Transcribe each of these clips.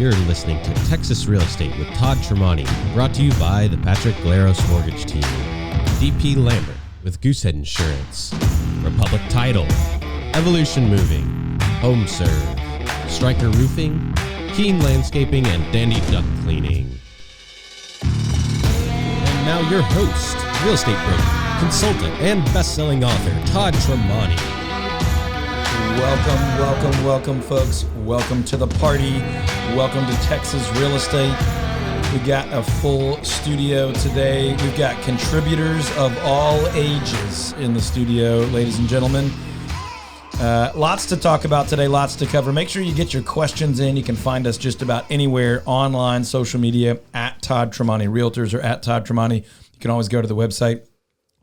You're listening to Texas Real Estate with Todd Tramonte, brought to you by the Patrick Glaros Mortgage Team, DP Lambert with Goosehead Insurance, Republic Title, Evolution Moving, Home Serve, Stryker Roofing, Keen Landscaping, and Dandy Duck Cleaning. And now your host, real estate broker, consultant, and best-selling author, Todd Tramonte. Welcome, folks. Welcome to the party. Welcome to Texas Real Estate. We got a full studio today. We've got contributors of all ages in the studio, ladies and gentlemen. Lots to talk about today, lots to cover. Make sure you get your questions in. You can find us just about anywhere online, social media, at Todd Tramonte Realtors or at Todd Tramonte. You can always go to the website,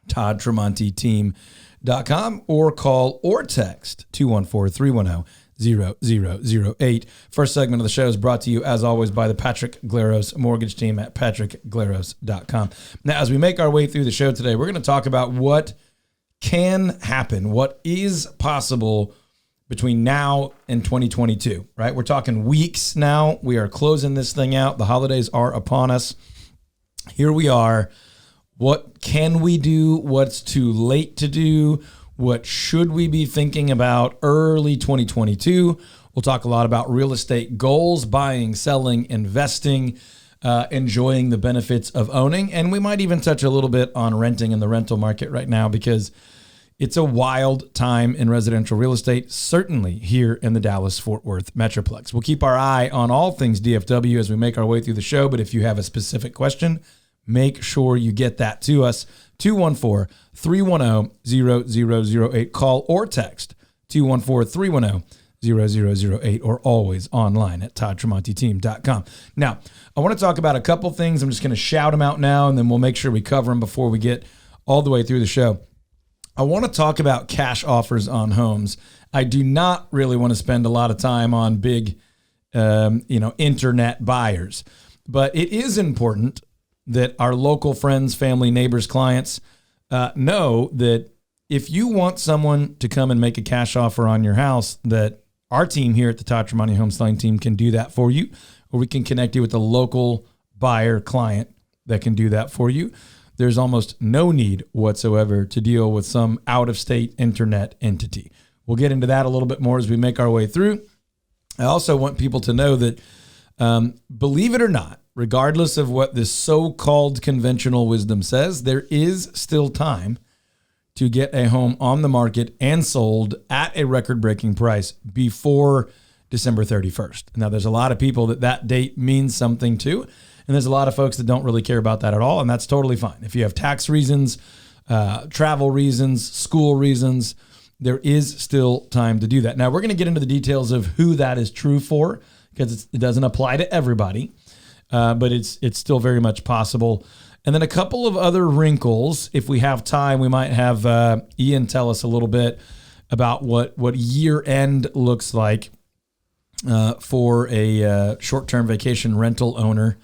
toddtramonteteam.com, or call or text 214-310-0008. First segment of the show is brought to you, as always, by the Patrick Glaros Mortgage Team at patrickglaros.com. Now, as we make our way through the show today, we're going to talk about what can happen, what is possible between now and 2022, right? We're talking weeks now. We are closing this thing out. The holidays are upon us. Here we are. What can we do? What's too late to do? What should we be thinking about early 2022? We'll talk a lot about real estate goals, buying, selling, investing, enjoying the benefits of owning. And we might even touch a little bit on renting in the rental market right now, because it's a wild time in residential real estate, certainly here in the Dallas-Fort Worth Metroplex. We'll keep our eye on all things DFW as we make our way through the show. But if you have a specific question, make sure you get that to us. 214-310-0008. Call or text 214-310-0008, or always online at toddtramonteteam.com. Now, I want to talk about a couple things. I'm just going to shout them out now, and then we'll make sure we cover them before we get all the way through the show. I want to talk about cash offers on homes. I do not really want to spend a lot of time on big, internet buyers, but it is important that our local friends, family, neighbors, clients know that if you want someone to come and make a cash offer on your house, that our team here at the Todd Tramonte Home Selling Team can do that for you, or we can connect you with a local buyer client that can do that for you. There's almost no need whatsoever to deal with some out-of-state internet entity. We'll get into that a little bit more as we make our way through. I also want people to know that, believe it or not, regardless of what this so-called conventional wisdom says, there is still time to get a home on the market and sold at a record-breaking price before December 31st. Now, there's a lot of people that date means something to, and there's a lot of folks that don't really care about that at all, and that's totally fine. If you have tax reasons, travel reasons, school reasons, there is still time to do that. Now, we're going to get into the details of who that is true for, because it doesn't apply to everybody. But it's still very much possible. And then a couple of other wrinkles. If we have time, we might have Ian tell us a little bit about what year end looks like for a short-term vacation rental owner.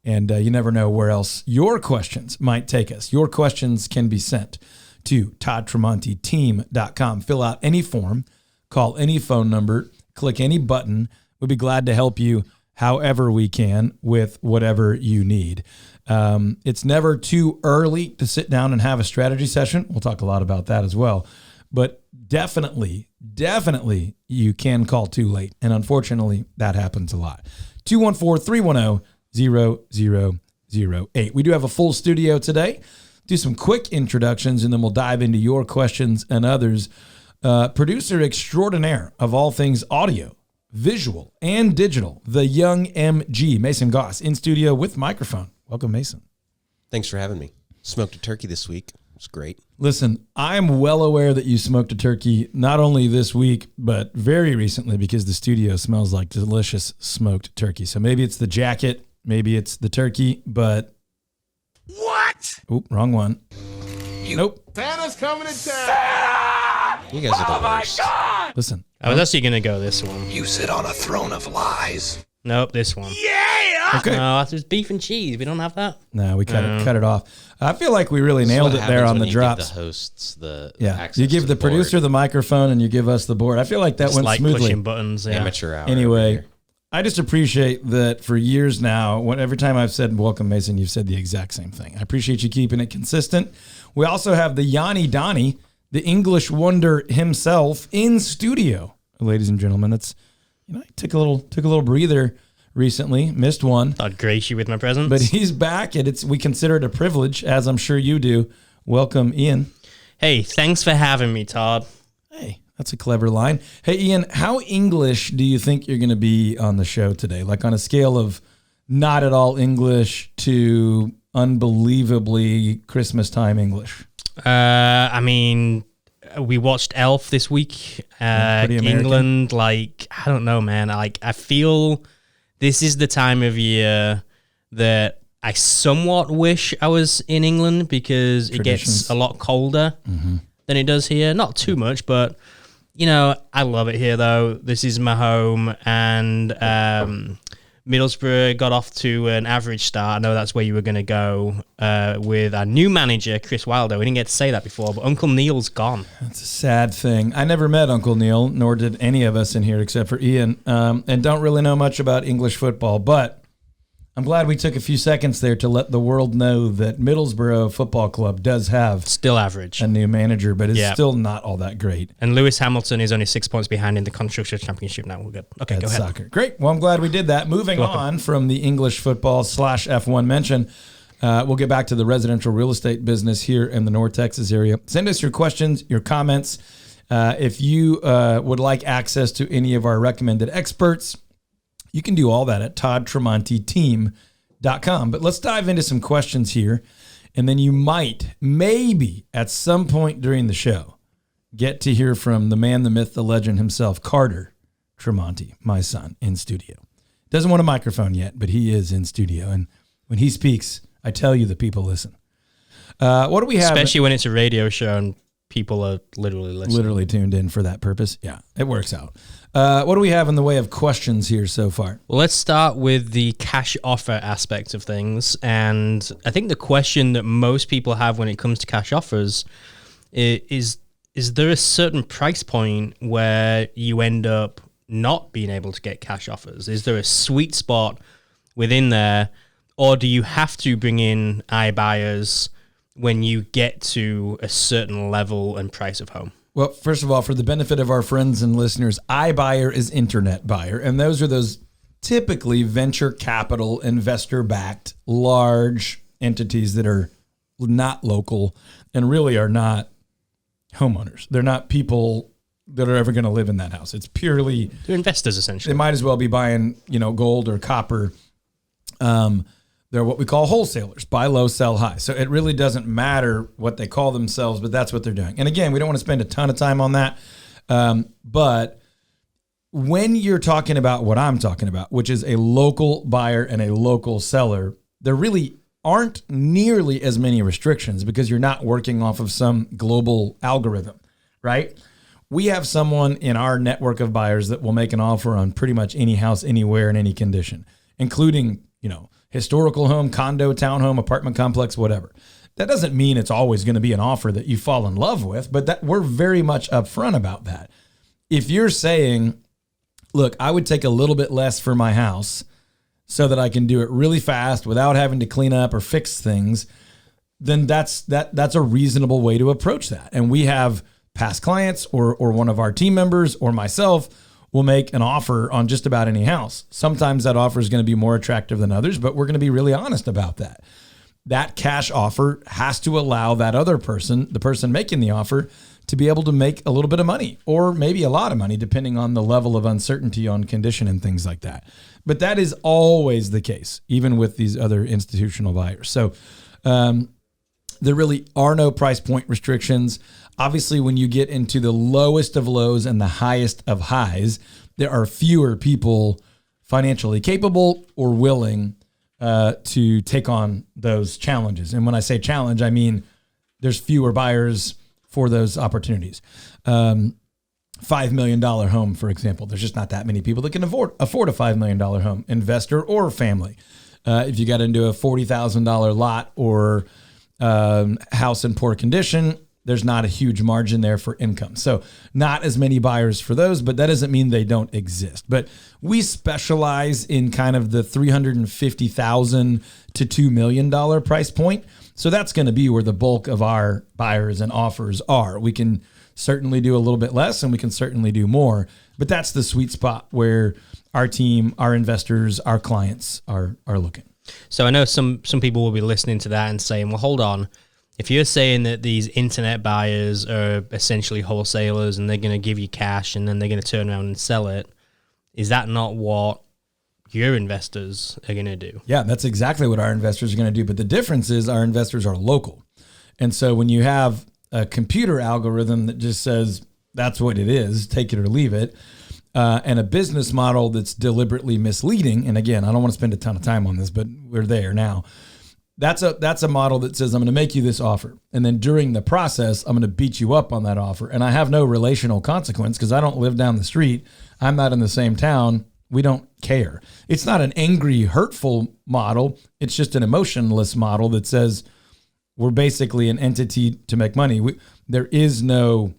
And you never know where else your questions might take us. Your questions can be sent to toddtramonteteam.com. Fill out any form, call any phone number, click any button. We'd be glad to help you however we can with whatever you need. It's never too early to sit down and have a strategy session. We'll talk a lot about that as well. But definitely, you can call too late. And unfortunately, that happens a lot. 214-310-0008. We do have a full studio today. Do some quick introductions, and then we'll dive into your questions and others. Producer extraordinaire of all things audio, visual, and digital, the young MG, Mason Goss, in studio with microphone. Welcome, Mason. Thanks for having me. Smoked a turkey this week. It's great. Listen, I'm well aware that you smoked a turkey not only this week, but very recently, because the studio smells like delicious smoked turkey. So maybe it's the jacket, maybe it's the turkey, but... What? Oop, wrong one. Nope. Santa's coming to town! You guys are the worst. My God! Listen. I was actually going to go this one. You sit on a throne of lies. Nope, this one. Yeah! Okay. No, it's beef and cheese. We don't have that. No, we cut it off. I feel like we really nailed it there on the drops. Give the hosts the access you give the producer the microphone and you give us the board. I feel like that Just went like smoothly. pushing buttons. Yeah. Amateur hour. Anyway, I just appreciate that for years now, every time I've said welcome, Mason, you've said the exact same thing. I appreciate you keeping it consistent. We also have the Yanni Donnie, the English wonder himself, in studio. Ladies and gentlemen, I took a little breather recently, missed one. I'd grace you with my presence. But he's back, and we consider it a privilege, as I'm sure you do. Welcome, Ian. Hey, thanks for having me, Todd. Hey, that's a clever line. Hey, Ian, how English do you think you're going to be on the show today? Like on a scale of not at all English to unbelievably Christmas time English? I mean, we watched Elf this week. England, I don't know, man. I feel this is the time of year that I somewhat wish I was in England because it gets a lot colder than it does here. Not too much, but I love it here though. This is my home, and Middlesbrough got off to an average start. I know that's where you were going to go with our new manager, Chris Wilder. We didn't get to say that before, but Uncle Neil's gone. That's a sad thing. I never met Uncle Neil, nor did any of us in here except for Ian, and don't really know much about English football, but I'm glad we took a few seconds there to let the world know that Middlesbrough Football Club does have still average a new manager, but it's still not all that great. And Lewis Hamilton is only 6 points behind in the Constructors Championship now. We're good. Okay, That's go ahead. Soccer. Great. Well, I'm glad we did that. Moving on from the English football / F1 mention, we'll get back to the residential real estate business here in the North Texas area. Send us your questions, your comments. If you would like access to any of our recommended experts, you can do all that at toddtramonteteam.com. But let's dive into some questions here, and then you maybe at some point during the show, get to hear from the man, the myth, the legend himself, Carter Tramonte, my son, in studio. Doesn't want a microphone yet, but he is in studio. And when he speaks, I tell you the people listen. What do we have? Especially when it's a radio show and people are literally listening. Literally tuned in for that purpose. Yeah, it works out. What do we have in the way of questions here so far? Well, let's start with the cash offer aspect of things. And I think the question that most people have when it comes to cash offers is there a certain price point where you end up not being able to get cash offers? Is there a sweet spot within there? Or do you have to bring in iBuyers when you get to a certain level and price of home? Well, first of all, for the benefit of our friends and listeners, iBuyer is internet buyer, and those are those typically venture capital, investor-backed, large entities that are not local and really are not homeowners. They're not people that are ever going to live in that house. It's purely... They're investors, essentially. They might as well be buying, gold or copper. They're what we call wholesalers, buy low, sell high. So it really doesn't matter what they call themselves, but that's what they're doing. And again, we don't want to spend a ton of time on that. But when you're talking about what I'm talking about, which is a local buyer and a local seller, there really aren't nearly as many restrictions because you're not working off of some global algorithm, right? We have someone in our network of buyers that will make an offer on pretty much any house, anywhere, in any condition, including, historical home, condo, townhome, apartment complex, whatever. That doesn't mean it's always going to be an offer that you fall in love with, but that we're very much upfront about that. If you're saying, look, I would take a little bit less for my house so that I can do it really fast without having to clean up or fix things, then that's a reasonable way to approach that. And we have past clients or one of our team members or myself will make an offer on just about any house. Sometimes that offer is going to be more attractive than others, but we're going to be really honest about that. That cash offer has to allow that other person, the person making the offer, to be able to make a little bit of money or maybe a lot of money, depending on the level of uncertainty on condition and things like that. But that is always the case, even with these other institutional buyers. So there really are no price point restrictions. Obviously, when you get into the lowest of lows and the highest of highs, there are fewer people financially capable or willing to take on those challenges. And when I say challenge, I mean there's fewer buyers for those opportunities. $5 million home, for example. There's just not that many people that can afford a $5 million home, investor or family. If you got into a $40,000 lot or house in poor condition, there's not a huge margin there for income. So not as many buyers for those, but that doesn't mean they don't exist. But we specialize in kind of the $350,000 to $2 million price point. So that's going to be where the bulk of our buyers and offers are. We can certainly do a little bit less and we can certainly do more, but that's the sweet spot where our team, our investors, our clients are looking. So I know some people will be listening to that and saying, well, hold on. If you're saying that these internet buyers are essentially wholesalers and they're going to give you cash and then they're going to turn around and sell it, is that not what your investors are going to do? Yeah, that's exactly what our investors are going to do. But the difference is our investors are local. And so when you have a computer algorithm that just says that's what it is, take it or leave it, and a business model that's deliberately misleading, and again, I don't want to spend a ton of time on this, but we're there now. That's a model that says, I'm going to make you this offer. And then during the process, I'm going to beat you up on that offer. And I have no relational consequence because I don't live down the street. I'm not in the same town. We don't care. It's not an angry, hurtful model. It's just an emotionless model that says we're basically an entity to make money. There is no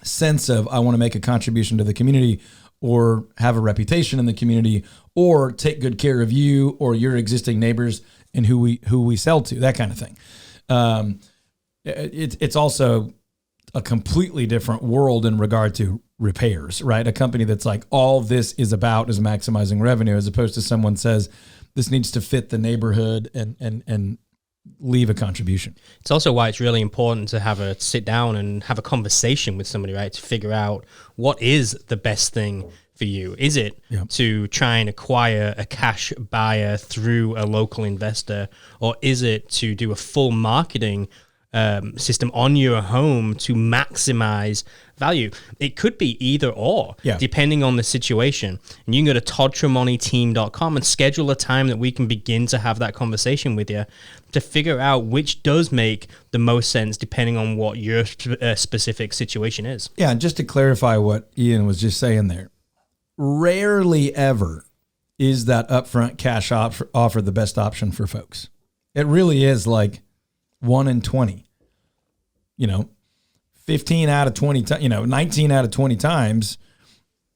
sense of, I want to make a contribution to the community or have a reputation in the community or take good care of you or your existing neighbors and who we sell to, that kind of thing. It's also a completely different world in regard to repairs, right? A company that's like, all this is about is maximizing revenue, as opposed to someone says, this needs to fit the neighborhood and leave a contribution. It's also why it's really important to have a sit down and have a conversation with somebody, right? To figure out what is the best thing for you. Is it to try and acquire a cash buyer through a local investor, or is it to do a full marketing system on your home to maximize value? It could be either or, depending on the situation. And you can go to toddtramonteteam.com and schedule a time that we can begin to have that conversation with you to figure out which does make the most sense depending on what your specific situation is. Yeah, and just to clarify what Ian was just saying there, rarely ever is that upfront cash offer the best option for folks. It really is like 1 in 20. 15 out of 20, 19 out of 20 times,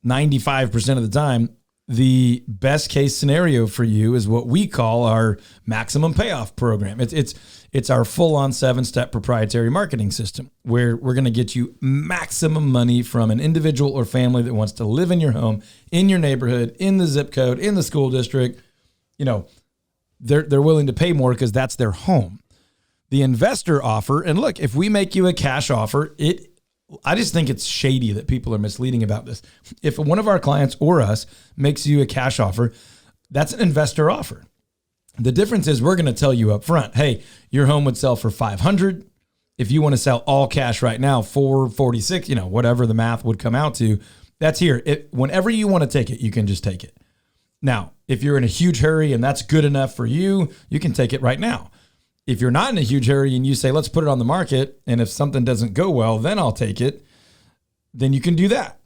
95% of the time, the best case scenario for you is what we call our maximum payoff program. It's our full-on 7-step proprietary marketing system where we're going to get you maximum money from an individual or family that wants to live in your home, in your neighborhood, in the zip code, in the school district. They're willing to pay more because that's their home. The investor offer, and look, if we make you a cash offer, I just think it's shady that people are misleading about this. If one of our clients or us makes you a cash offer, that's an investor offer. The difference is we're going to tell you up front, hey, your home would sell for $500. If you want to sell all cash right now, $446, whatever the math would come out to, that's here. Whenever you want to take it, you can just take it. Now, if you're in a huge hurry and that's good enough for you, you can take it right now. If you're not in a huge hurry and you say, let's put it on the market, and if something doesn't go well, then I'll take it, then you can do that.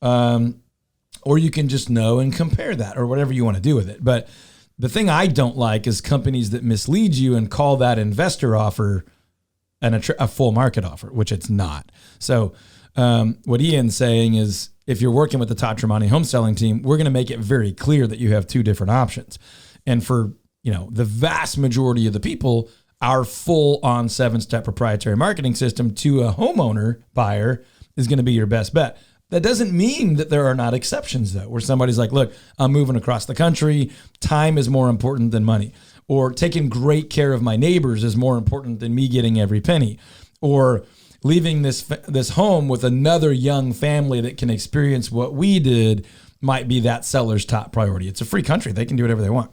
Or you can just know and compare that or whatever you want to do with it. But the thing I don't like is companies that mislead you and call that investor offer a full market offer, which it's not. So what Ian's saying is if you're working with the Todd Tramonte home selling team, we're going to make it very clear that you have two different options. And for the vast majority of the people, our full-on 7-step proprietary marketing system to a homeowner buyer is going to be your best bet. That doesn't mean that there are not exceptions, though, where somebody's like, look, I'm moving across the country. Time is more important than money. Or taking great care of my neighbors is more important than me getting every penny. Or leaving this home with another young family that can experience what we did might be that seller's top priority. It's a free country. They can do whatever they want.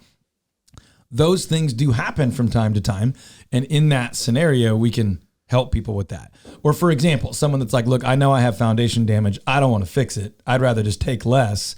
Those things do happen from time to time. And in that scenario, we can help people with that. Or for example, someone that's like, look, I know I have foundation damage. I don't want to fix it. I'd rather just take less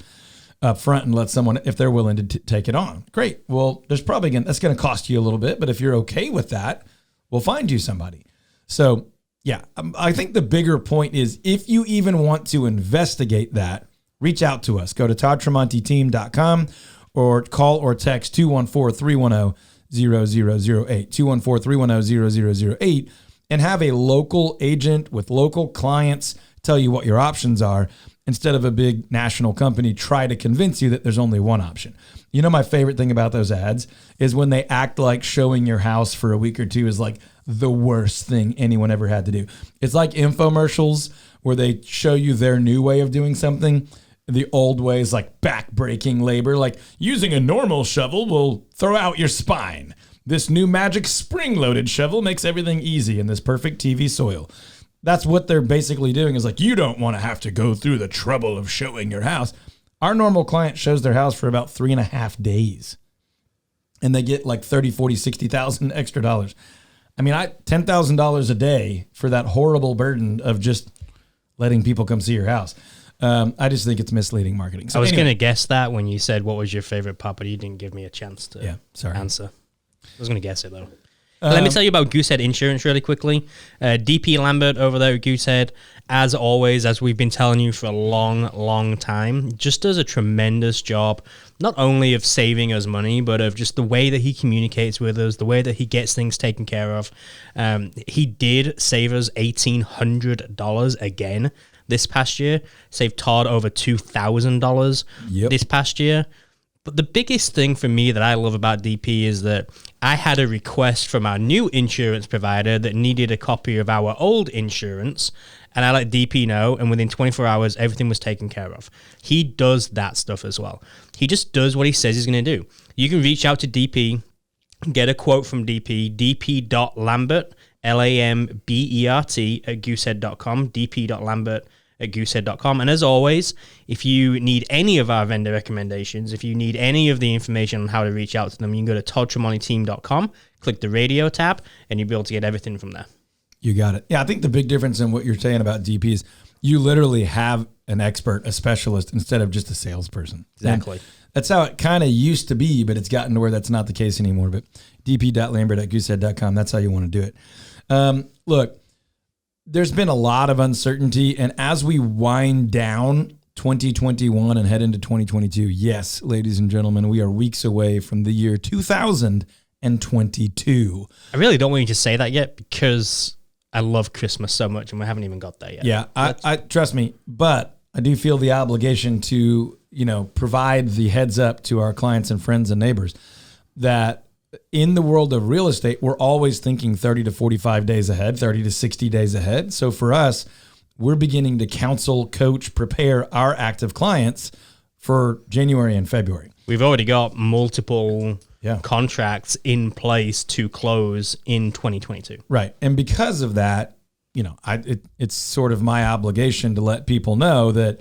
up front and let someone, if they're willing to take it on. Great. Well, that's going to cost you a little bit, but if you're okay with that, we'll find you somebody. So yeah, I think the bigger point is if you even want to investigate that, reach out to us. Go to toddtramonteteam.com or call or text 214-310-0008, 214-310-0008, and have a local agent with local clients tell you what your options are instead of a big national company try to convince you that there's only one option. You know, my favorite thing about those ads is when they act like showing your house for a week or two is like the worst thing anyone ever had to do. It's like infomercials where they show you their new way of doing something. The old way is like back-breaking labor, like using a normal shovel will throw out your spine. This new magic spring-loaded shovel makes everything easy in this perfect TV soil. That's what they're basically doing is like, you don't want to have to go through the trouble of showing your house. Our normal client shows their house for about 3.5 days. And they get like 30, 40, 60,000 extra dollars. I mean, $10,000 a day for that horrible burden of just letting people come see your house. I just think it's misleading marketing. So I was going to guess that when you said what was your favorite part, but you didn't give me a chance to answer. I was going to guess it, though. Let me tell you about Goosehead Insurance really quickly. DP Lambert over there at Goosehead, as always, as we've been telling you for a long, long time, just does a tremendous job, not only of saving us money, but of just the way that he communicates with us, the way that he gets things taken care of. He did save us $1,800 again this past year, saved Todd over $2,000 this past year. But the biggest thing for me that I love about DP is that I had a request from our new insurance provider that needed a copy of our old insurance, and I let DP know, and within 24 hours, everything was taken care of. He does that stuff as well. He just does what he says he's going to do. You can reach out to DP, get a quote from DP, dp.lambert, Lambert at goosehead.com, dp.lambert at goosehead.com. And as always, if you need any of our vendor recommendations, if you need any of the information on how to reach out to them, you can go to toddtramonteteam.com, click the radio tab, and you'll be able to get everything from there. You got it. Yeah, I think the big difference in what you're saying about DP is you literally have an expert, a specialist, instead of just a salesperson. Exactly. And that's how it kind of used to be, but it's gotten to where that's not the case anymore. But dp.lambert at goosehead.com, that's how you want to do it. Look, there's been a lot of uncertainty, and as we wind down 2021 and head into 2022, yes, ladies and gentlemen, we are weeks away from the year 2022. I really don't want you to say that yet because I love Christmas so much, and we haven't even got there yet. Yeah, I trust me, but I do feel the obligation to, provide the heads up to our clients and friends and neighbors that in the world of real estate, we're always thinking 30 to 45 days ahead, 30 to 60 days ahead. So for us, we're beginning to counsel, coach, prepare our active clients for January and February. We've already got multiple contracts in place to close in 2022. Right. And because of that, it's sort of my obligation to let people know that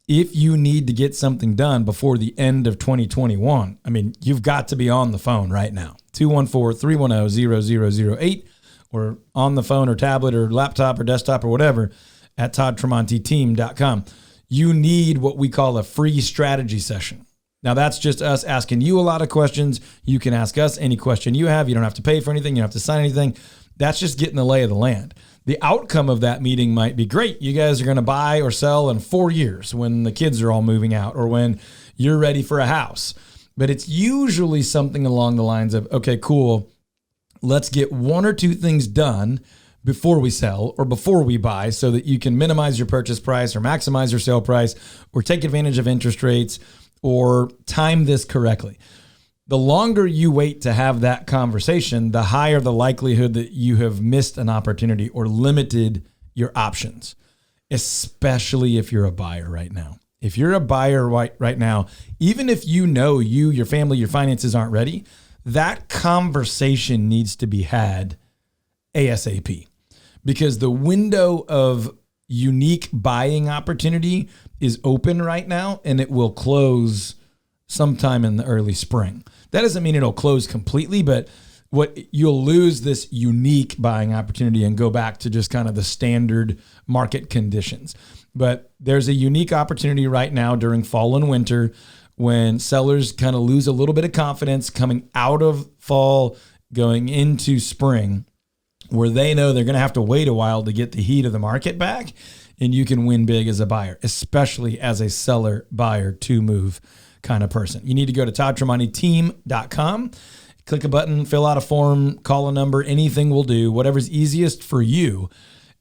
if you need to get something done before the end of 2021, you've got to be on the phone right now. 214-310-0008 or on the phone or tablet or laptop or desktop or whatever at toddtramonteteam.com. You need what we call a free strategy session. Now, that's just us asking you a lot of questions. You can ask us any question you have. You don't have to pay for anything. You don't have to sign anything. That's just getting the lay of the land. The outcome of that meeting might be great. You guys are going to buy or sell in 4 years when the kids are all moving out or when you're ready for a house. But it's usually something along the lines of, okay, cool, let's get one or two things done before we sell or before we buy so that you can minimize your purchase price or maximize your sale price or take advantage of interest rates or time this correctly. The longer you wait to have that conversation, the higher the likelihood that you have missed an opportunity or limited your options, especially if you're a buyer right now. If you're a buyer right now, even if your family, your finances aren't ready, that conversation needs to be had ASAP because the window of unique buying opportunity is open right now and it will close sometime in the early spring. That doesn't mean it'll close completely, but you'll lose this unique buying opportunity and go back to just kind of the standard market conditions. But there's a unique opportunity right now during fall and winter when sellers kind of lose a little bit of confidence coming out of fall, going into spring, where they know they're going to have to wait a while to get the heat of the market back, and you can win big as a buyer, especially as a seller, buyer, to move kind of person. You need to go to toddtramonteteam.com, Click a button, fill out a form, call a number, anything will do, whatever's easiest for you.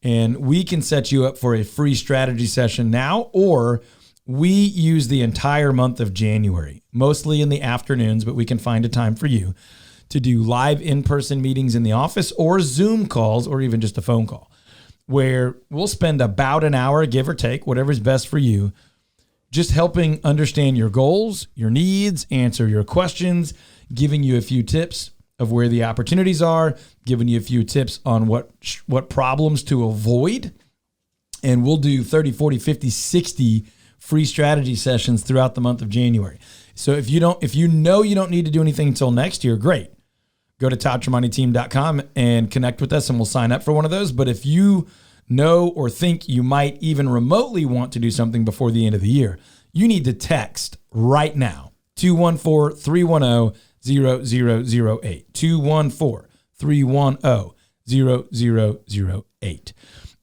And we can set you up for a free strategy session now, or we use the entire month of January, mostly in the afternoons, but we can find a time for you to do live in-person meetings in the office or Zoom calls or even just a phone call, where we'll spend about an hour, give or take, whatever's best for you, just helping understand your goals, your needs, answer your questions, giving you a few tips of where the opportunities are, giving you a few tips on what problems to avoid. And we'll do 30, 40, 50, 60 free strategy sessions throughout the month of January. So if you know you don't need to do anything until next year, great. Go to toddtramonteteam.com and connect with us and we'll sign up for one of those. But if you know or think you might even remotely want to do something before the end of the year, you need to text right now, 214-310-0008, 214-310-0008,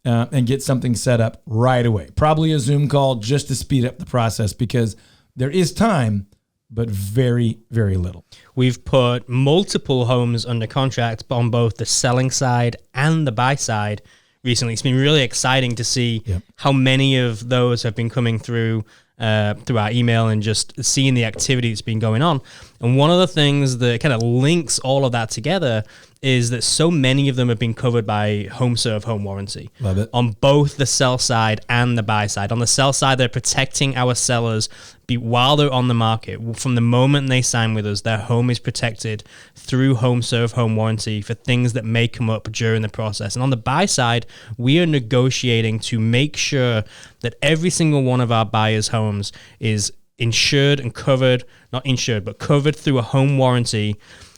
and get something set up right away. Probably a Zoom call just to speed up the process because there is time, but very, very little. We've put multiple homes under contract on both the selling side and the buy side recently. It's been really exciting to see how many of those have been coming through our email and just seeing the activity that's been going on. And one of the things that kind of links all of that together is that so many of them have been covered by HomeServe Home Warranty. Love it. On both the sell side and the buy side. On the sell side, they're protecting our sellers while they're on the market. From the moment they sign with us, their home is protected through HomeServe Home Warranty for things that may come up during the process. And on the buy side, we are negotiating to make sure that every single one of our buyers' homes is insured and covered, not insured, but covered through a home warranty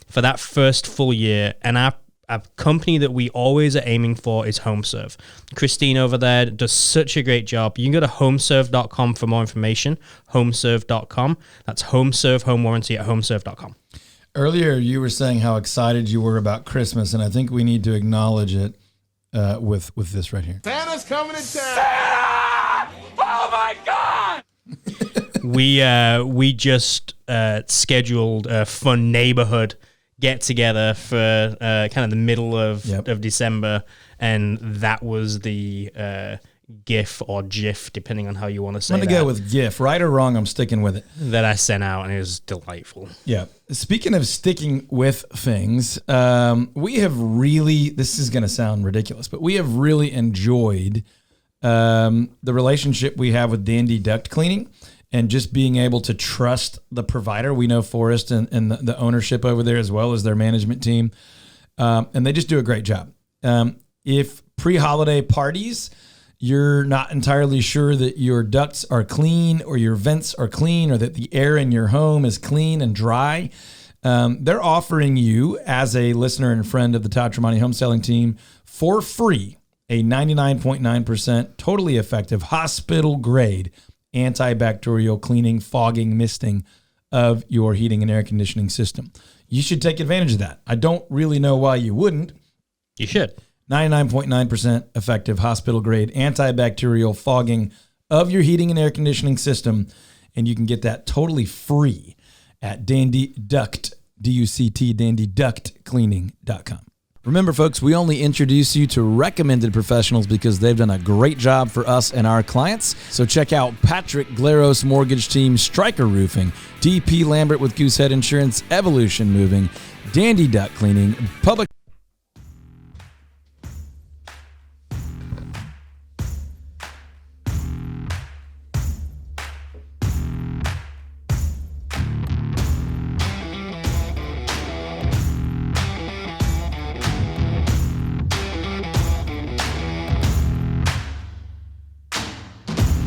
for that first full year. And our company that we always are aiming for is HomeServe. Christine over there does such a great job. You can go to homeserve.com for more information, homeserve.com. That's HomeServe Home Warranty at homeserve.com. Earlier, you were saying how excited you were about Christmas, and I think we need to acknowledge it with this right here. Santa's coming to town. Santa! Oh my God! We just scheduled a fun neighborhood get together for kind of the middle of December, and that was the GIF or GIF, depending on how you want to say it. I'm going to go with GIF. Right or wrong, I'm sticking with it. That I sent out, and it was delightful. Yeah. Speaking of sticking with things, we have really, this is going to sound ridiculous, but we have really enjoyed the relationship we have with Dandy Duct Cleaning and just being able to trust the provider. We know Forrest and the ownership over there as well as their management team, and they just do a great job. If pre-holiday parties, you're not entirely sure that your ducts are clean or your vents are clean or that the air in your home is clean and dry, they're offering you, as a listener and friend of the Todd Tramonte Home Selling Team, for free, a 99.9% totally effective hospital-grade antibacterial cleaning, fogging, misting of your heating and air conditioning system. You should take advantage of that. I don't really know why you wouldn't. You should. 99.9% effective hospital-grade antibacterial fogging of your heating and air conditioning system, and you can get that totally free at Dandy Duct, D-U-C-T, dandyductcleaning.com. Remember, folks, we only introduce you to recommended professionals because they've done a great job for us and our clients. So check out Patrick Glaros Mortgage Team, Stryker Roofing, DP Lambert with Goosehead Insurance, Evolution Moving, Dandy Duct Cleaning, Public.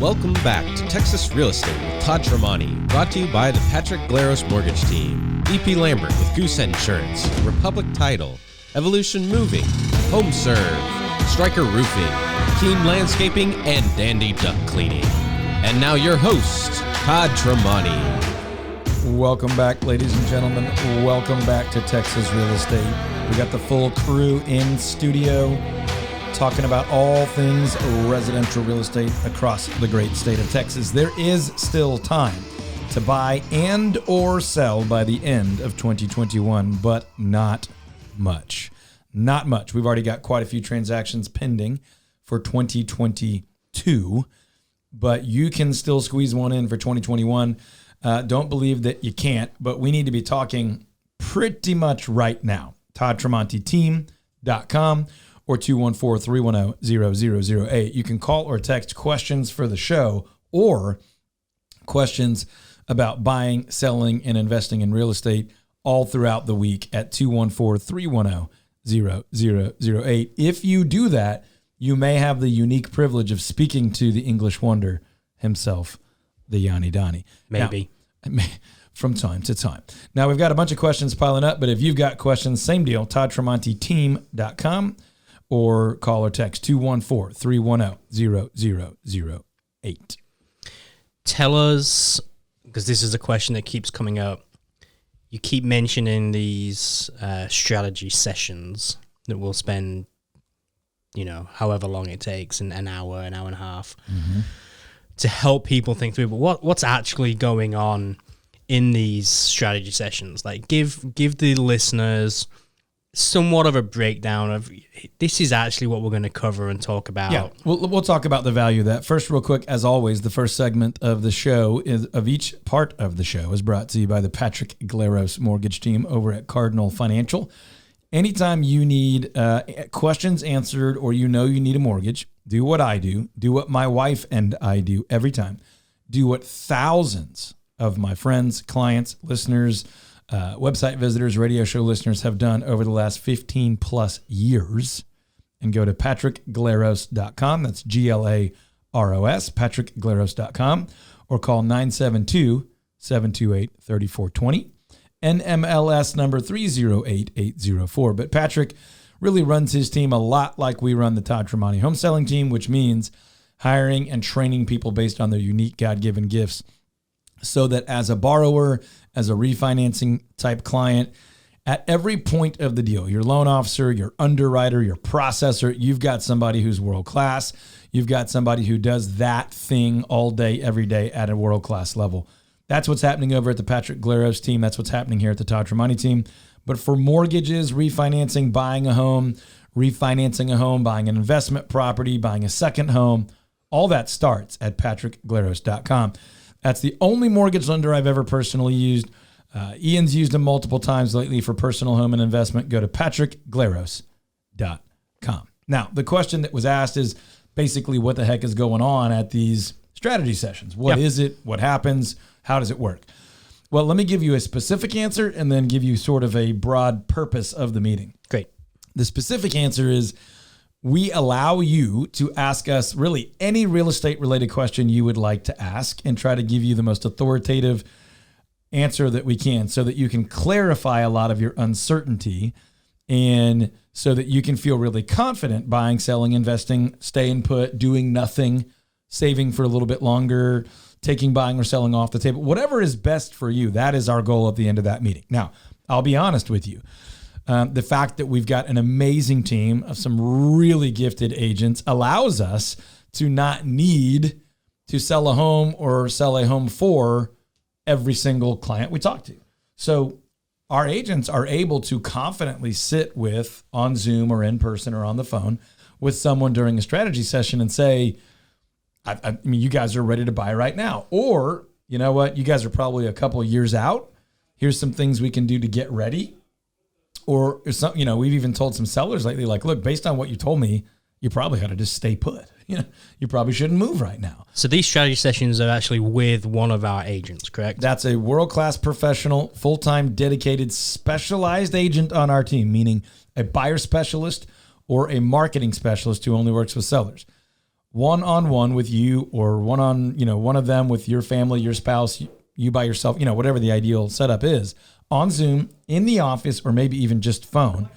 Welcome back to Texas Real Estate with Todd Tramonte, brought to you by the Patrick Glaros Mortgage Team, DP Lambert with Goosehead Insurance, Republic Title, Evolution Moving, HomeServe, Stryker Roofing, Keen Landscaping, and Dandy Duct Cleaning. And now your host, Todd Tramonte. Welcome back, ladies and gentlemen. Welcome back to Texas Real Estate. We got the full crew in studio, talking about all things residential real estate across the great state of Texas. There is still time to buy and or sell by the end of 2021, but not much. Not much. We've already got quite a few transactions pending for 2022, but you can still squeeze one in for 2021. Don't believe that you can't, but we need to be talking pretty much right now. ToddTramonteTeam.com or 214-310-0008. You can call or text questions for the show or questions about buying, selling, and investing in real estate all throughout the week at 214-310-0008. If you do that, you may have the unique privilege of speaking to the English wonder himself, the Yanni Donnie. Maybe. Now, from time to time. Now, we've got a bunch of questions piling up, but if you've got questions, same deal, ToddTramonteTeam.com or call or text 214-310-0008. Tell us, because this is a question that keeps coming up, you keep mentioning these strategy sessions that we'll spend, however long it takes, an hour and a half, to help people think through. But what's actually going on in these strategy sessions? Like, give the listeners somewhat of a breakdown of this is actually what we're going to cover and talk about. Yeah, we'll talk about the value of that. First, real quick, as always, the first segment of the show of each part of the show is brought to you by the Patrick Glaros mortgage team over at Cardinal Financial. Anytime you need questions answered or you need a mortgage, do what I do what my wife and I do every time. Do what thousands of my friends, clients, listeners, website visitors, radio show listeners have done over the last 15 plus years, and go to patrickglaros.com. That's GLAROS, patrickglaros.com, or call 972-728-3420, NMLS number 308804. But Patrick really runs his team a lot like we run the Todd Tramonte home selling team, which means hiring and training people based on their unique God-given gifts, so that as a borrower, as a refinancing type client, at every point of the deal, your loan officer, your underwriter, your processor, you've got somebody who's world-class. You've got somebody who does that thing all day, every day at a world-class level. That's what's happening over at the Patrick Glaros team. That's what's happening here at the Todd Tramonte team. But for mortgages, refinancing, buying a home, refinancing a home, buying an investment property, buying a second home, all that starts at patrickglaros.com. That's the only mortgage lender I've ever personally used. Ian's used them multiple times lately for personal home and investment. Go to patrickglaros.com. Now, the question that was asked is basically what the heck is going on at these strategy sessions? What is it? What happens? How does it work? Well, let me give you a specific answer and then give you sort of a broad purpose of the meeting. Great. The specific answer is we allow you to ask us really any real estate related question you would like to ask and try to give you the most authoritative answer that we can so that you can clarify a lot of your uncertainty and so that you can feel really confident buying, selling, investing, staying put, doing nothing, saving for a little bit longer, taking buying or selling off the table. Whatever is best for you, that is our goal at the end of that meeting. Now, I'll be honest with you. The fact that we've got an amazing team of some really gifted agents allows us to not need to sell a home or sell a home for every single client we talk to. So our agents are able to confidently sit with on Zoom or in person or on the phone with someone during a strategy session and say, I mean, you guys are ready to buy right now. Or, you know what, you guys are probably a couple of years out. Here's some things we can do to get ready. Or, we've even told some sellers lately, like, look, based on what you told me, you probably ought to just stay put. You probably shouldn't move right now. So these strategy sessions are actually with one of our agents, correct? That's a world-class professional, full-time, dedicated, specialized agent on our team, meaning a buyer specialist or a marketing specialist who only works with sellers. One-on-one with you, or one of them with your family, your spouse, you by yourself, whatever the ideal setup is, on Zoom, in the office, or maybe even just phone,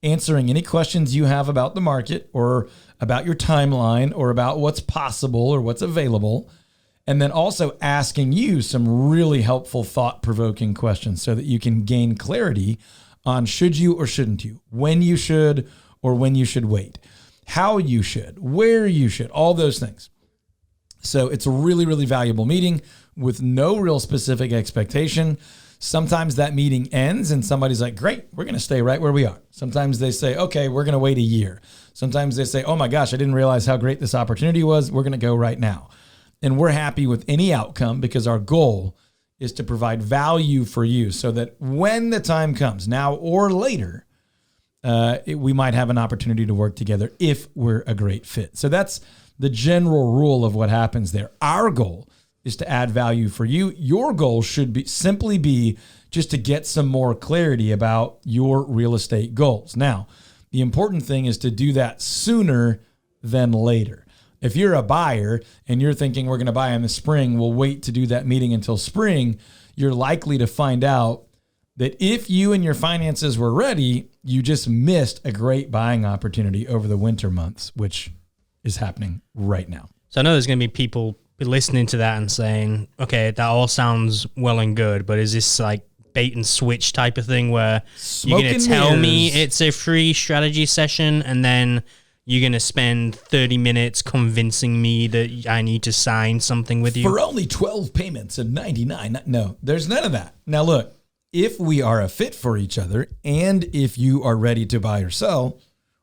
answering any questions you have about the market or about your timeline or about what's possible or what's available, and then also asking you some really helpful, thought-provoking questions so that you can gain clarity on should you or shouldn't you, when you should or when you should wait, how you should, where you should, all those things. So it's a really, really valuable meeting. with no real specific expectation. Sometimes that meeting ends and somebody's like, great, we're going to stay right where we are. Sometimes they say, okay, we're going to wait a year. Sometimes they say, oh my gosh, I didn't realize how great this opportunity was. We're going to go right now. And we're happy with any outcome because our goal is to provide value for you so that when the time comes, now or later, we might have an opportunity to work together if we're a great fit. So that's the general rule of what happens there. Our goal is to add value for you. Your goal should simply be just to get some more clarity about your real estate goals. Now, the important thing is to do that sooner than later. If you're a buyer and you're thinking we're going to buy in the spring, we'll wait to do that meeting until spring, you're likely to find out that if you and your finances were ready, you just missed a great buying opportunity over the winter months, which is happening right now. So I know there's going to be people listening to that and saying, okay, that all sounds well and good, but is this like bait and switch type of thing where you're going to tell me it's a free strategy session and then you're going to spend 30 minutes convincing me that I need to sign something with you? For only 12 payments of $99. No, there's none of that. Now, look, if we are a fit for each other and if you are ready to buy or sell,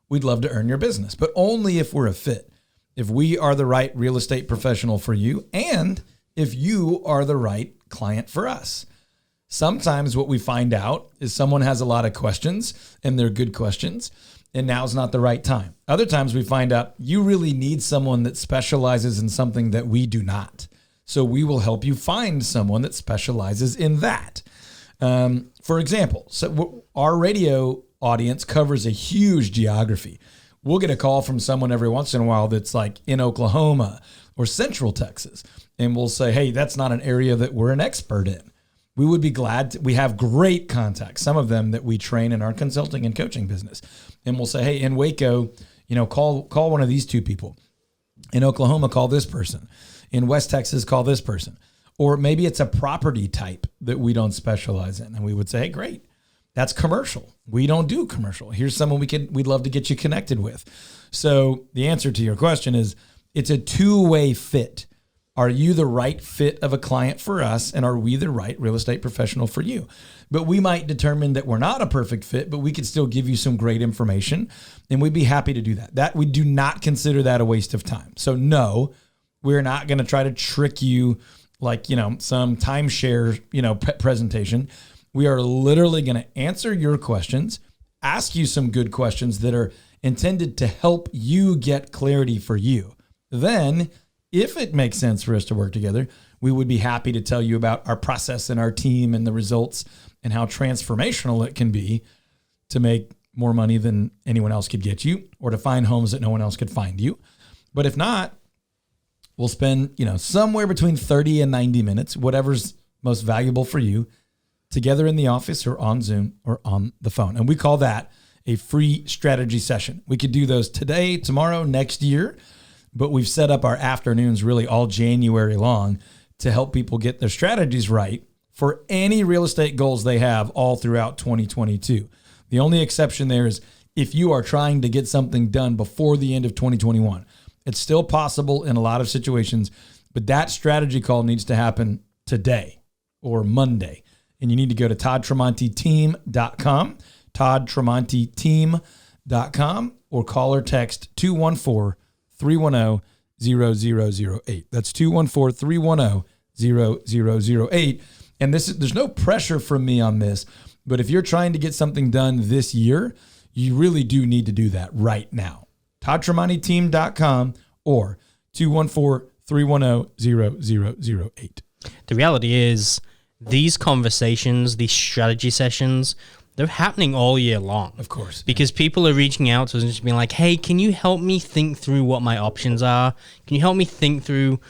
we'd love to earn your business, but only if we're a fit. If we are the right real estate professional for you and if you are the right client for us. Sometimes what we find out is someone has a lot of questions and they're good questions, and now's not the right time. Other times we find out you really need someone that specializes in something that we do not. So we will help you find someone that specializes in that. For example, so our radio audience covers a huge geography. We'll get a call from someone every once in a while that's like in Oklahoma or Central Texas, and we'll say, hey, that's not an area that we're an expert in. We would be glad we have great contacts, some of them that we train in our consulting and coaching business. And we'll say, hey, in Waco, call one of these two people. In Oklahoma, call this person. In West Texas, call this person. Or maybe it's a property type that we don't specialize in. And we would say, hey, great. That's commercial. We don't do commercial. Here's someone we'd love to get you connected with. So the answer to your question is it's a two-way fit. Are you the right fit of a client for us? And are we the right real estate professional for you? But we might determine that we're not a perfect fit, but we could still give you some great information. And we'd be happy to do that. That we do not consider that a waste of time. So no, we're not going to try to trick you like, some timeshare, presentation. We are literally going to answer your questions, ask you some good questions that are intended to help you get clarity for you. Then, if it makes sense for us to work together, we would be happy to tell you about our process and our team and the results and how transformational it can be to make more money than anyone else could get you or to find homes that no one else could find you. But if not, we'll spend, somewhere between 30 and 90 minutes, whatever's most valuable for you, together in the office or on Zoom or on the phone. And we call that a free strategy session. We could do those today, tomorrow, next year, but we've set up our afternoons really all January long to help people get their strategies right for any real estate goals they have all throughout 2022. The only exception there is if you are trying to get something done before the end of 2021. It's still possible in a lot of situations, but that strategy call needs to happen today or Monday. And you need to go to toddtramonteteam.com, toddtramonteteam.com, or call or text 214-310-0008. That's 214-310-0008. And there's no pressure from me on this, but if you're trying to get something done this year, you really do need to do that right now. toddtramonteteam.com or 214-310-0008. The reality is, these conversations, these strategy sessions, they're happening all year long. Of course. Because people are reaching out to us and just being like, hey, can you help me think through what my options are? Can you help me think through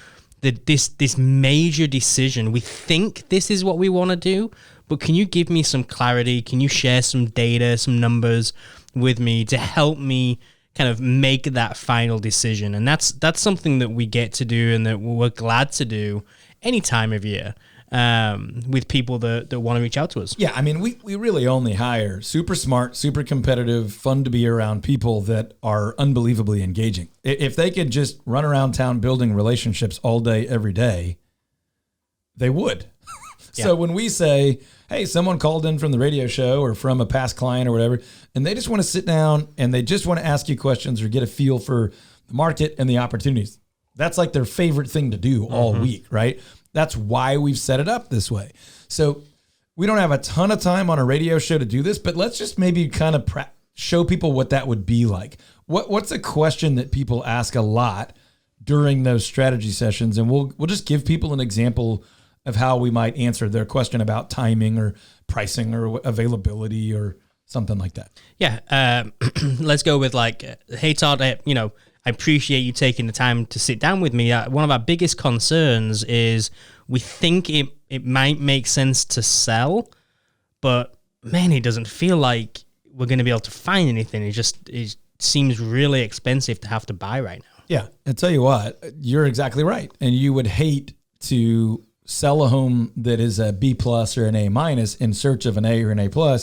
this major decision? We think this is what we want to do, but can you give me some clarity? Can you share some data, some numbers with me to help me kind of make that final decision? And that's something that we get to do and that we're glad to do any time of year. With people that want to reach out to us. Yeah, I mean, we really only hire super smart, super competitive, fun to be around people that are unbelievably engaging. If they could just run around town building relationships all day, every day, they would. Yeah. So when we say, hey, someone called in from the radio show or from a past client or whatever, and they just want to sit down and they just want to ask you questions or get a feel for the market and the opportunities, that's like their favorite thing to do all week, right? That's why we've set it up this way. So we don't have a ton of time on a radio show to do this, but let's just maybe kind of show people what that would be like. What's a question that people ask a lot during those strategy sessions? And we'll just give people an example of how we might answer their question about timing or pricing or availability or something like that. Yeah. Let's go with like, hey, Todd, I appreciate you taking the time to sit down with me. One of our biggest concerns is we think it might make sense to sell, but man, it doesn't feel like we're going to be able to find anything. It seems really expensive to have to buy right now. Yeah. I tell you what, you're exactly right. And you would hate to sell a home that is a B+ or an A- in search of an A or an A+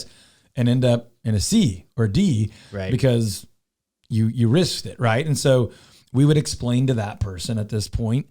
and end up in a C or D, right? Because you risked it, right? And so we would explain to that person at this point,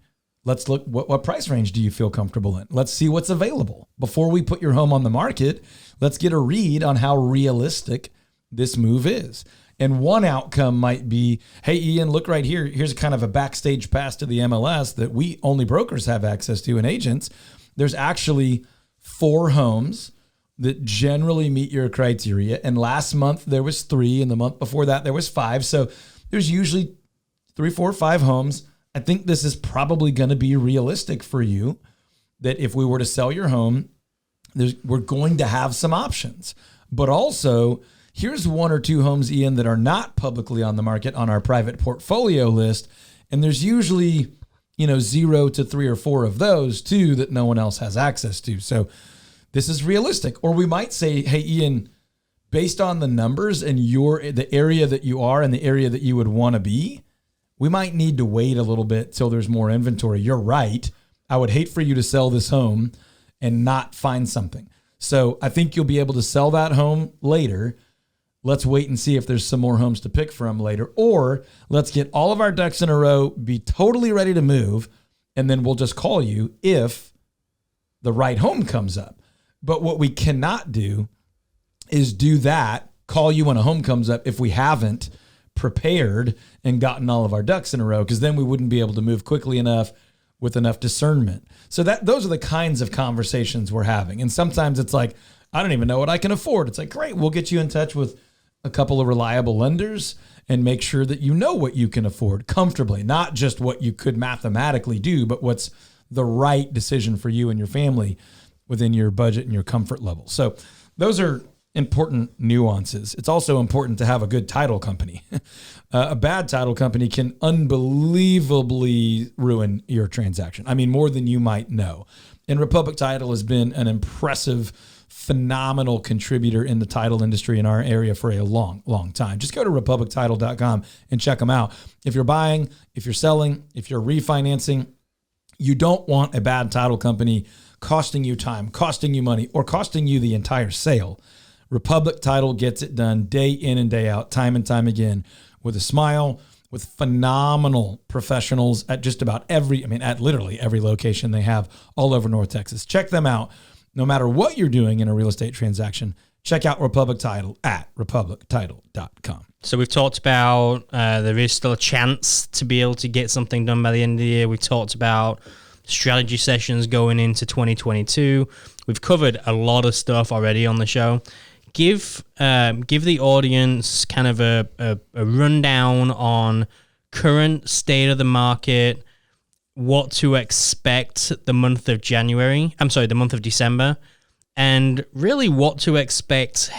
let's look, what price range do you feel comfortable in? Let's see what's available. Before we put your home on the market, let's get a read on how realistic this move is. And one outcome might be, hey, Ian, look right here. Here's kind of a backstage pass to the MLS that we only brokers have access to and agents. There's actually 4 homes that generally meet your criteria. And last month there was 3, and the month before that there was 5. So there's usually 3, 4, 5 homes. I think this is probably going to be realistic for you, that if we were to sell your home, we're going to have some options. But also, here's 1 or 2 homes, Ian, that are not publicly on the market on our private portfolio list. And there's usually, 0 to 3 or 4 of those too that no one else has access to. So this is realistic. Or we might say, hey, Ian, based on the numbers and the area that you are and the area that you would want to be, we might need to wait a little bit till there's more inventory. You're right. I would hate for you to sell this home and not find something. So I think you'll be able to sell that home later. Let's wait and see if there's some more homes to pick from later. Or let's get all of our ducks in a row, be totally ready to move, and then we'll just call you if the right home comes up. But what we cannot do is do that, call you when a home comes up if we haven't prepared and gotten all of our ducks in a row, because then we wouldn't be able to move quickly enough with enough discernment. So those are the kinds of conversations we're having. And sometimes it's like, I don't even know what I can afford. It's like, great, we'll get you in touch with a couple of reliable lenders and make sure that you know what you can afford comfortably, not just what you could mathematically do, but what's the right decision for you and your family within your budget and your comfort level. So those are important nuances. It's also important to have a good title company. A bad title company can unbelievably ruin your transaction. I mean, more than you might know. And Republic Title has been an impressive, phenomenal contributor in the title industry in our area for a long, long time. Just go to republictitle.com and check them out. If you're buying, if you're selling, if you're refinancing, you don't want a bad title company costing you time, costing you money, or costing you the entire sale. Republic Title gets it done day in and day out, time and time again, with a smile, with phenomenal professionals at just about at literally every location they have all over North Texas. Check them out. No matter what you're doing in a real estate transaction, check out Republic Title at republictitle.com. So we've talked about there is still a chance to be able to get something done by the end of the year. We've talked about strategy sessions going into 2022. We've covered a lot of stuff already on the show. Give the audience kind of a rundown on current state of the market, what to expect the month of December, and really what to expect,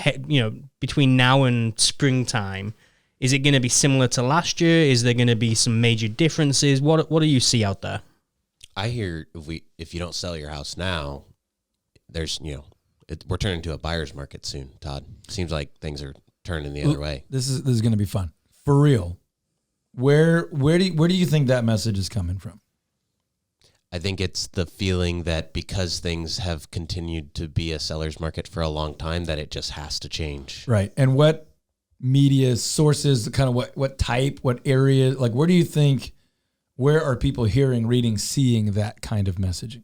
between now and springtime. Is it going to be similar to last year? Is there going to be some major differences? What do you see out there? I hear if you don't sell your house now, there's, we're turning into a buyer's market soon, Todd. Seems like things are turning the other way. This is going to be fun. For real. Where do you think that message is coming from? I think it's the feeling that because things have continued to be a seller's market for a long time, that it just has to change. Right. And what media sources, kind of what type, what area, like where do you think, where are people hearing, reading, seeing that kind of messaging?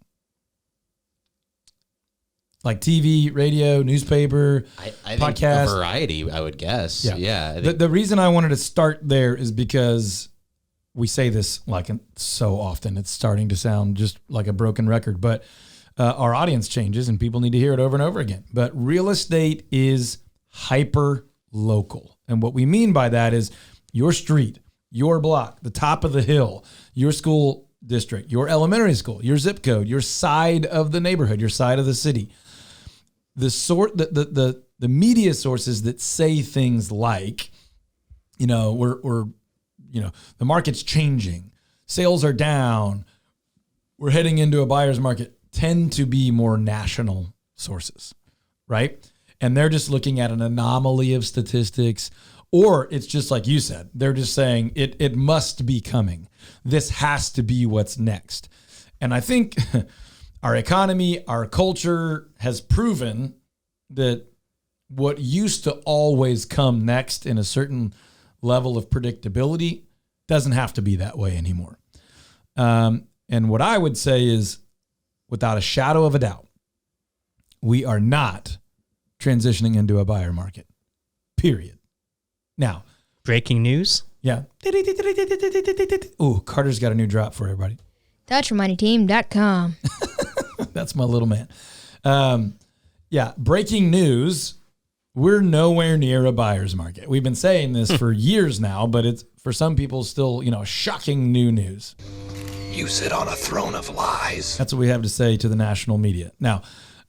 like TV, radio, newspaper, I think podcast. a variety, I would guess. Yeah. I think The reason I wanted to start there is because we say this like so often. It's starting to sound just like a broken record, but our audience changes and people need to hear it over and over again. But real estate is hyper local. And what we mean by that is your street, your block, the top of the hill, your school district, your elementary school, your zip code, your side of the neighborhood, your side of the city. The media sources that say things like, the market's changing, sales are down, we're heading into a buyer's market, tend to be more national sources, right? And they're just looking at an anomaly of statistics, or it's just like you said, they're just saying it must be coming. This has to be what's next. And I think our economy, our culture has proven that what used to always come next in a certain level of predictability doesn't have to be that way anymore. And what I would say is, without a shadow of a doubt, we are not transitioning into a buyer market, period. Now, breaking news. Yeah. Ooh, Carter's got a new drop for everybody. ToddTramonteTeam.com. That's my little man. Breaking news. We're nowhere near a buyer's market. We've been saying this for years now, but it's for some people still, shocking new news. You sit on a throne of lies. That's what we have to say to the national media. Now,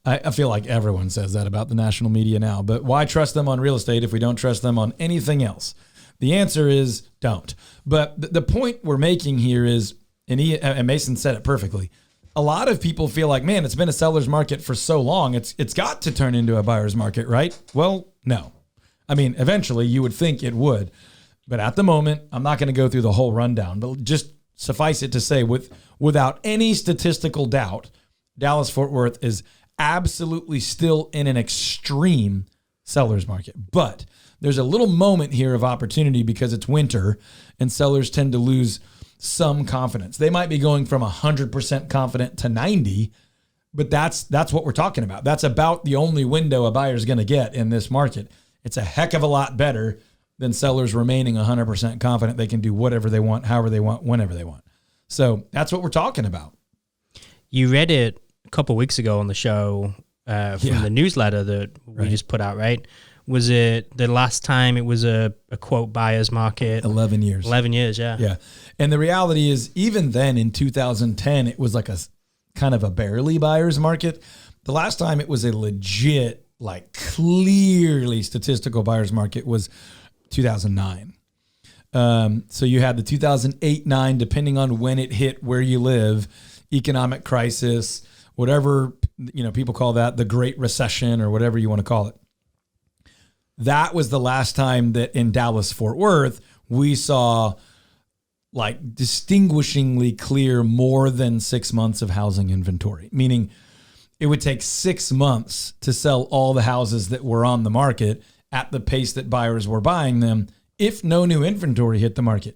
I feel like everyone says that about the national media now, but why trust them on real estate if we don't trust them on anything else? The answer is don't. But the point we're making here is, and Mason said it perfectly, a lot of people feel like, man, it's been a seller's market for so long, it's got to turn into a buyer's market, right? Well, no. I mean, eventually you would think it would, but at the moment, I'm not going to go through the whole rundown, but just suffice it to say, without any statistical doubt, Dallas-Fort Worth is absolutely still in an extreme seller's market. But there's a little moment here of opportunity because it's winter and sellers tend to lose some confidence. They might be going from 100% confident to 90, but that's what we're talking about. That's about the only window a buyer's going to get in this market. It's a heck of a lot better than sellers remaining 100% confident they can do whatever they want, however they want, whenever they want. So that's what we're talking about. You read it a couple of weeks ago on the show from the newsletter that we just put out, right? Was it the last time it was a quote buyer's market? 11 years. 11 years, yeah. Yeah. And the reality is, even then in 2010, it was like a kind of a barely buyer's market. The last time it was a legit, like clearly statistical buyer's market was 2009. So you had the 2008-9, depending on when it hit where you live, economic crisis, whatever, people call that, the Great Recession or whatever you want to call it. That was the last time that in Dallas-Fort Worth, we saw like distinguishingly clear more than 6 months of housing inventory, meaning it would take 6 months to sell all the houses that were on the market at the pace that buyers were buying them if no new inventory hit the market.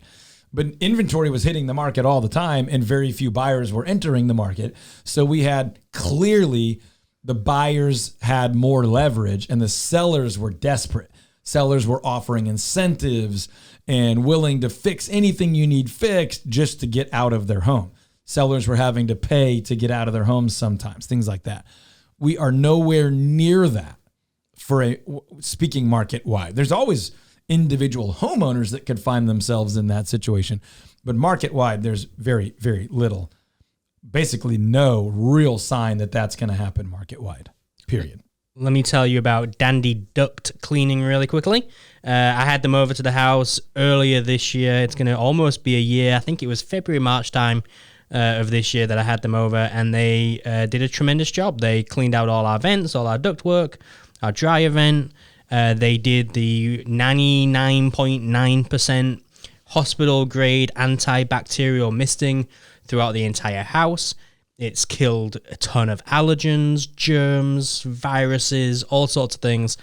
But inventory was hitting the market all the time and very few buyers were entering the market. So we had clearly the buyers had more leverage and the sellers were desperate. Sellers were offering incentives and willing to fix anything you need fixed just to get out of their home. Sellers were having to pay to get out of their homes sometimes, things like that. We are nowhere near that speaking market wide. There's always individual homeowners that could find themselves in that situation, but market wide, there's very, very little, basically no real sign that that's going to happen market wide, period. Let me tell you about Dandy Duct Cleaning really quickly. I had them over to the house earlier this year. It's going to almost be a year. I think it was February, March time of this year that I had them over, and they did a tremendous job. They cleaned out all our vents, all our duct work, our dryer vent. They did the 99.9% hospital-grade antibacterial misting throughout the entire house. It's killed a ton of allergens, germs, viruses, all sorts of things.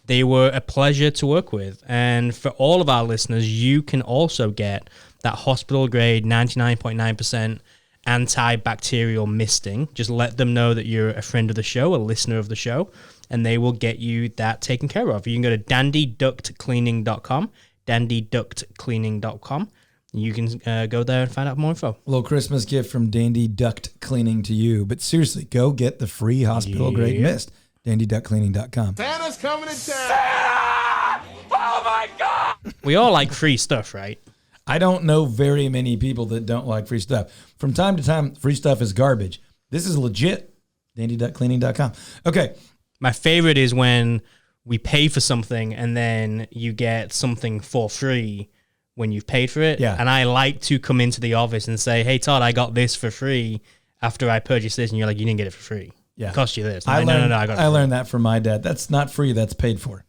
They were a pleasure to work with. And for all of our listeners, you can also get that hospital-grade 99.9% antibacterial misting. Just let them know that you're a friend of the show, a listener of the show, and they will get you that taken care of. You can go to dandyductcleaning.com, dandyductcleaning.com. You can go there and find out more info. A little Christmas gift from Dandy Duct Cleaning to you. But seriously, go get the free hospital-grade mist. dandyductcleaning.com. Santa's coming to town. Santa! Oh, my God! We all like free stuff, right? I don't know very many people that don't like free stuff. From time to time, free stuff is garbage. This is legit. dandyductcleaning.com. Okay. My favorite is when we pay for something and then you get something for free when you've paid for it. Yeah. And I like to come into the office and say, hey, Todd, I got this for free after I purchased this. And you're like, you didn't get it for free. Yeah. It cost you this. I learned that from my dad. That's not free. That's paid for.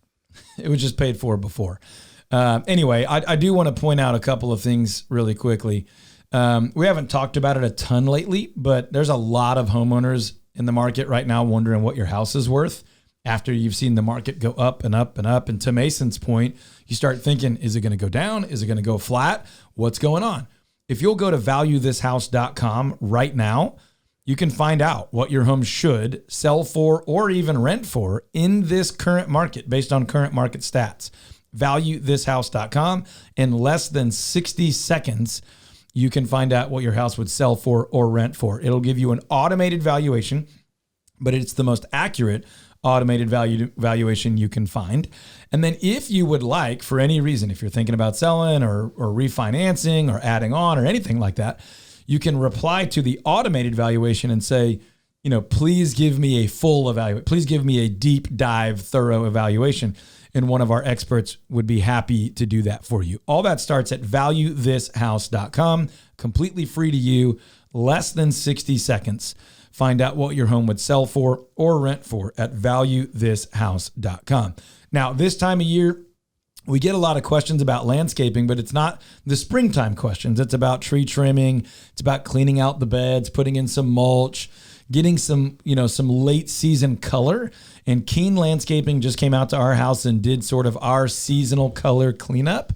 It was just paid for before. Anyway, I do want to point out a couple of things really quickly. We haven't talked about it a ton lately, but there's a lot of homeowners in the market right now wondering what your house is worth after you've seen the market go up and up and up. And to Mason's point, you start thinking, is it going to go down? Is it going to go flat? What's going on? If you'll go to valuethishouse.com right now, you can find out what your home should sell for or even rent for in this current market based on current market stats. Valuethishouse.com. In less than 60 seconds, you can find out what your house would sell for or rent for. It'll give you an automated valuation, but it's the most accurate automated valuation you can find. And then if you would like, for any reason, if you're thinking about selling or refinancing or adding on or anything like that, you can reply to the automated valuation and say, please give me a full evaluation. Please give me a deep dive, thorough evaluation. And one of our experts would be happy to do that for you. All that starts at valuethishouse.com, completely free to you, less than 60 seconds. Find out what your home would sell for or rent for at valuethishouse.com. Now, this time of year, we get a lot of questions about landscaping, but it's not the springtime questions. It's about tree trimming. It's about cleaning out the beds, putting in some mulch, getting some late season color. And Keen Landscaping just came out to our house and did sort of our seasonal color cleanup.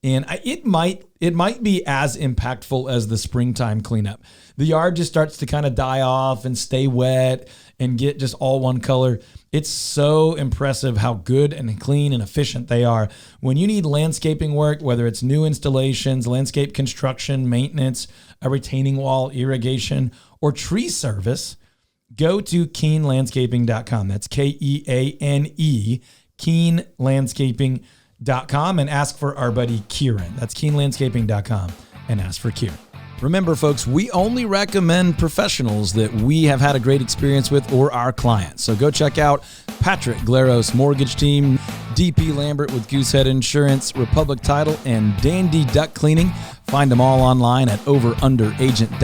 And it might be as impactful as the springtime cleanup. The yard just starts to kind of die off and stay wet and get just all one color. It's so impressive how good and clean and efficient they are. When you need landscaping work, whether it's new installations, landscape construction, maintenance, a retaining wall, irrigation, or tree service, go to keenlandscaping.com. That's KEANE, keenlandscaping.com, and ask for our buddy Kieran. That's keenlandscaping.com and ask for Kieran. Remember, folks, we only recommend professionals that we have had a great experience with or our clients. So go check out Patrick Glaros Mortgage Team, DP Lambert with Goosehead Insurance, Republic Title, and Dandy Duct Cleaning. Find them all online at overunderagent.com.